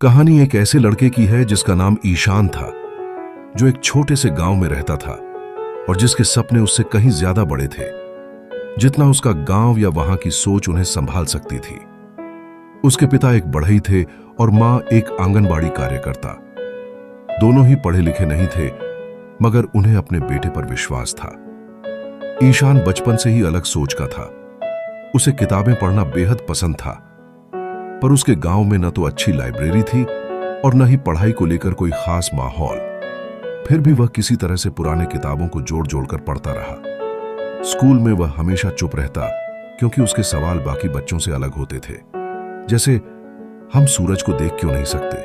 कहानी एक ऐसे लड़के की है जिसका नाम ईशान था, जो एक छोटे से गांव में रहता था और जिसके सपने उससे कहीं ज्यादा बड़े थे जितना उसका गांव या वहां की सोच उन्हें संभाल सकती थी। उसके पिता एक बढ़ई थे और मां एक आंगनबाड़ी कार्यकर्ता। दोनों ही पढ़े लिखे नहीं थे, मगर उन्हें अपने बेटे पर विश्वास था। ईशान बचपन से ही अलग सोच का था। उसे किताबें पढ़ना बेहद पसंद था, पर उसके गांव में न तो अच्छी लाइब्रेरी थी और न ही पढ़ाई को लेकर कोई खास माहौल। फिर भी वह किसी तरह से पुराने किताबों को जोड़ जोड़कर पढ़ता रहा। स्कूल में वह हमेशा चुप रहता, क्योंकि उसके सवाल बाकी बच्चों से अलग होते थे। जैसे, हम सूरज को देख क्यों नहीं सकते?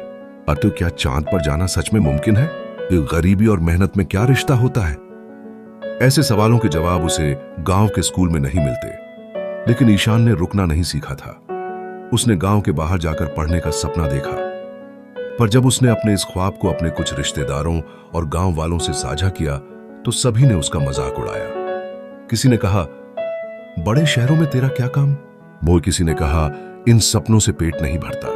अतः क्या चांद पर जाना सच में मुमकिन है? गरीबी और मेहनत में क्या रिश्ता होता है? ऐसे सवालों के जवाब उसे गांव के स्कूल में नहीं मिलते। लेकिन ईशान ने रुकना नहीं सीखा था। उसने गांव के बाहर जाकर पढ़ने का सपना देखा, पर जब उसने अपने इस ख्वाब को अपने कुछ रिश्तेदारों और गांव वालों से साझा किया तो सभी ने उसका मजाक उड़ाया। किसी ने कहा, बड़े शहरों में तेरा क्या काम? वो किसी ने कहा, इन सपनों से पेट नहीं भरता।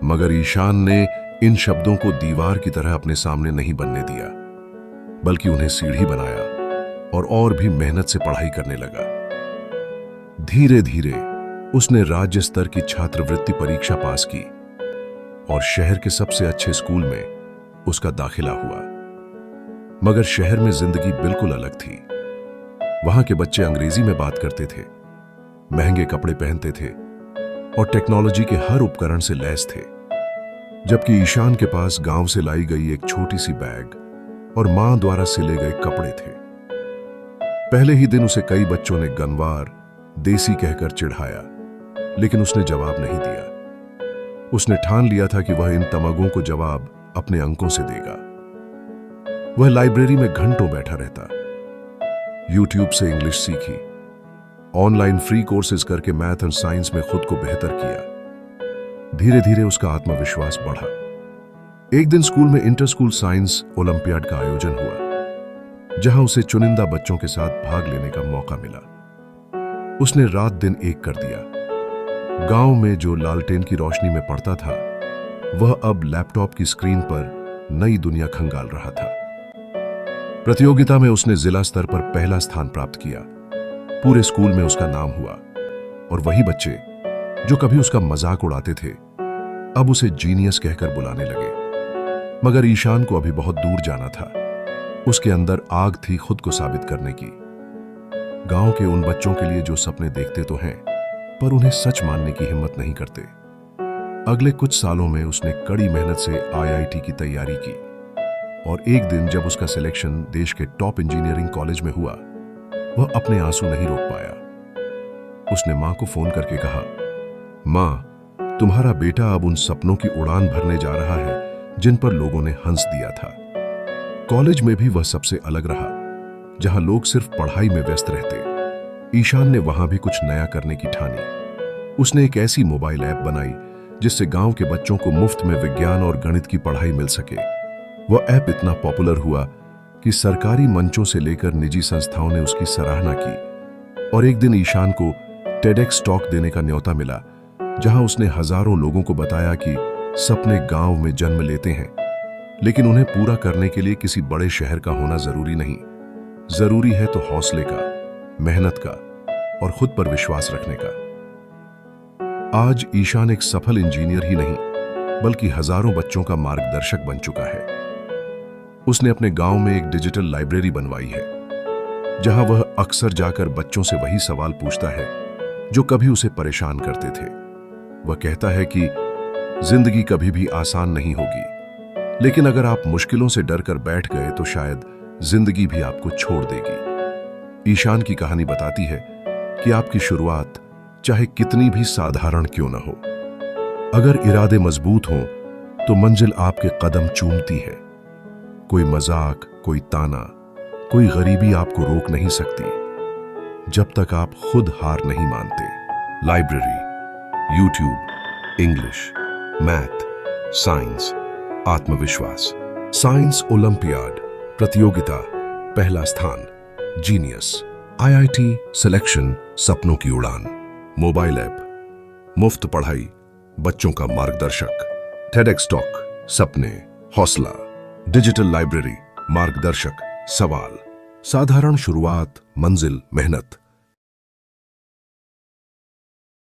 मगर ईशान ने इन शब्दों को दीवार की तरह अपने सामने नहीं बनने दिया, बल्कि उन्हें सीढ़ी बनाया और भी मेहनत से पढ़ाई करने लगा। धीरे धीरे उसने राज्य स्तर की छात्रवृत्ति परीक्षा पास की और शहर के सबसे अच्छे स्कूल में उसका दाखिला हुआ। मगर शहर में जिंदगी बिल्कुल अलग थी। वहां के बच्चे अंग्रेजी में बात करते थे, महंगे कपड़े पहनते थे और टेक्नोलॉजी के हर उपकरण से लैस थे, जबकि ईशान के पास गांव से लाई गई एक छोटी सी बैग और मां द्वारा सिले गए कपड़े थे। पहले ही दिन उसे कई बच्चों ने गनवार, देसी कहकर चिढ़ाया, लेकिन उसने जवाब नहीं दिया। उसने ठान लिया था कि वह इन तमगों को जवाब अपने अंकों से देगा। वह लाइब्रेरी में घंटों बैठा रहता, यूट्यूब से इंग्लिश सीखी, ऑनलाइन फ्री कोर्सेज करके मैथ और साइंस में खुद को बेहतर किया। धीरे धीरे उसका आत्मविश्वास बढ़ा। एक दिन स्कूल में इंटर स्कूल साइंस ओलंपियाड का आयोजन हुआ, जहां उसे चुनिंदा बच्चों के साथ भाग लेने का मौका मिला। उसने रात दिन एक कर दिया। गांव में जो लालटेन की रोशनी में पढ़ता था, वह अब लैपटॉप की स्क्रीन पर नई दुनिया खंगाल रहा था। प्रतियोगिता में उसने जिला स्तर पर पहला स्थान प्राप्त किया। पूरे स्कूल में उसका नाम हुआ और वही बच्चे जो कभी उसका मजाक उड़ाते थे, अब उसे जीनियस कहकर बुलाने लगे। मगर ईशान को अभी बहुत दूर जाना था। उसके अंदर आग थी खुद को साबित करने की। गांव के उन बच्चों के लिए जो सपने देखते तो हैं, पर उन्हें सच मानने की हिम्मत नहीं करते। अगले कुछ सालों में उसने कड़ी मेहनत से आईआईटी की तैयारी की और एक दिन जब उसका सिलेक्शन देश के टॉप इंजीनियरिंग कॉलेज में हुआ, वह अपने आंसू नहीं रोक पाया। उसने मां को फोन करके कहा, मां, तुम्हारा बेटा अब उन सपनों की उड़ान भरने जा रहा है जिन पर लोगों ने हंस दिया था। कॉलेज में भी वह सबसे अलग रहा, जहां लोग सिर्फ पढ़ाई में व्यस्त रहते। ईशान ने वहां भी कुछ नया करने की ठानी। उसने एक ऐसी मोबाइल ऐप बनाई जिससे गांव के बच्चों को मुफ्त में विज्ञान और गणित की पढ़ाई मिल सके। वह ऐप इतना पॉपुलर हुआ कि सरकारी मंचों से लेकर निजी संस्थाओं ने उसकी सराहना की। और एक दिन ईशान को टेडेक्स टॉक देने का न्योता मिला, जहां उसने हजारों लोगों को बताया कि सपने गांव में जन्म लेते हैं, लेकिन उन्हें पूरा करने के लिए किसी बड़े शहर का होना जरूरी नहीं। जरूरी है तो हौसले का, मेहनत का और खुद पर विश्वास रखने का। आज ईशान एक सफल इंजीनियर ही नहीं, बल्कि हजारों बच्चों का मार्गदर्शक बन चुका है। उसने अपने गांव में एक डिजिटल लाइब्रेरी बनवाई है, जहां वह अक्सर जाकर बच्चों से वही सवाल पूछता है जो कभी उसे परेशान करते थे। वह कहता है कि जिंदगी कभी भी आसान नहीं होगी, लेकिन अगर आप मुश्किलों से डरकर बैठ गए तो शायद जिंदगी भी आपको छोड़ देगी। ईशान की कहानी बताती है कि आपकी शुरुआत चाहे कितनी भी साधारण क्यों न हो, अगर इरादे मजबूत हों तो मंजिल आपके कदम चूमती है। कोई मजाक, कोई ताना, कोई गरीबी आपको रोक नहीं सकती, जब तक आप खुद हार नहीं मानते। Library, YouTube, English, math, science, आत्मविश्वास। साइंस ओलंपियाड प्रतियोगिता पहला स्थान, जीनियस, आईआईटी सिलेक्शन, सपनों की उड़ान, मोबाइल ऐप, मुफ्त पढ़ाई, बच्चों का मार्गदर्शक। TEDx टॉक, सपने, हौसला, डिजिटल लाइब्रेरी, मार्गदर्शक, सवाल, साधारण शुरुआत, मंजिल, मेहनत।